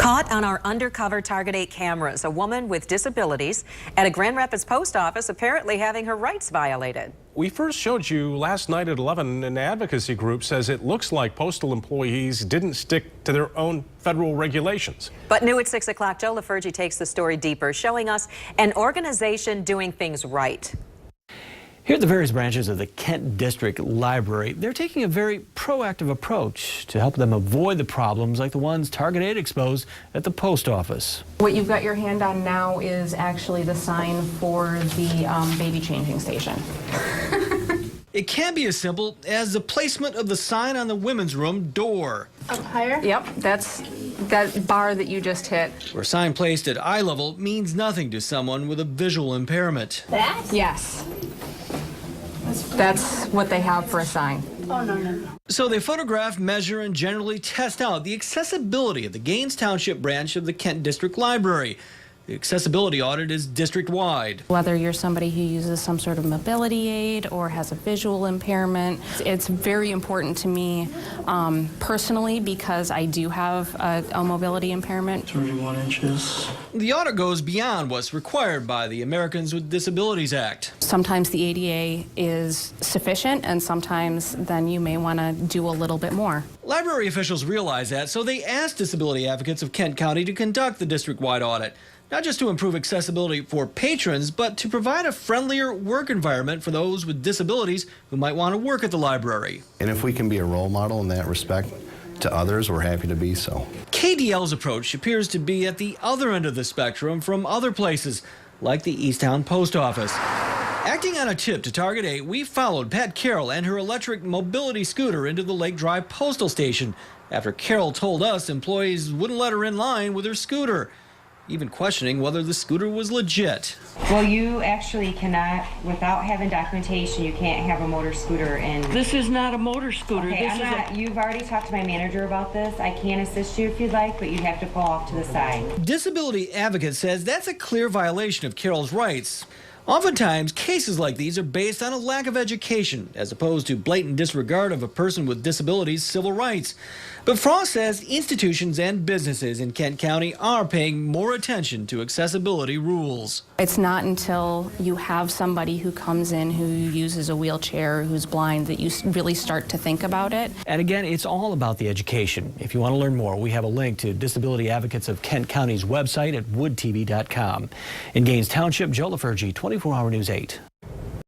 Caught on our undercover Target 8 cameras, a woman with disabilities at a Grand Rapids post office apparently having her rights violated. We first showed you last night at 11. An advocacy group says it looks like postal employees didn't stick to their own federal regulations. But new at 6 o'clock, Joe LaFurgey takes the story deeper, showing us an organization doing things right. Here at the various branches of the Kent District Library, they're taking a very proactive approach to help them avoid the problems like the ones Target 8 exposed at the post office. What you've got your hand on now is actually the sign for the baby changing station. It can be as simple as the placement of the sign on the women's room door. Up higher? Yep, that's that bar that you just hit. Where a sign placed at eye level means nothing to someone with a visual impairment. That? Yes. That's what they have for a sign. Oh, no. So they photograph, measure, and generally test out the accessibility of the Gaines Township branch of the Kent District Library. The accessibility audit is district-wide. Whether you're somebody who uses some sort of mobility aid or has a visual impairment, it's very important to me personally because I do have a mobility impairment. 31 inches. The audit goes beyond what's required by the Americans with Disabilities Act. Sometimes the ADA is sufficient, and sometimes then you may want to do a little bit more. Library officials realize that, so they asked disability advocates of Kent County to conduct the district-wide audit. Not just to improve accessibility for patrons, but to provide a friendlier work environment for those with disabilities who might want to work at the library. And if we can be a role model in that respect to others, we're happy to be so. KDL's approach appears to be at the other end of the spectrum from other places, like the Easttown Post Office. Acting on a tip to Target 8, we followed Pat Carroll and her electric mobility scooter into the Lake Drive Postal Station after Carroll told us employees wouldn't let her in line with her scooter, even questioning whether the scooter was legit. Well, you actually cannot, without having documentation, you can't have a motor scooter in. This is not a motor scooter. Okay, you've already talked to my manager about this. I can assist you if you'd like, but you'd have to pull off to the side. Disability Advocate says that's a clear violation of Carroll's rights. Oftentimes, cases like these are based on a lack of education, as opposed to blatant disregard of a person with disabilities' civil rights. But Frost says institutions and businesses in Kent County are paying more attention to accessibility rules. It's not until you have somebody who comes in who uses a wheelchair, who's blind, that you really start to think about it. And again, it's all about the education. If you want to learn more, we have a link to Disability Advocates of Kent County's website at woodtv.com. In Gaines Township, Joe LaFurgey, 24 Hour News 8.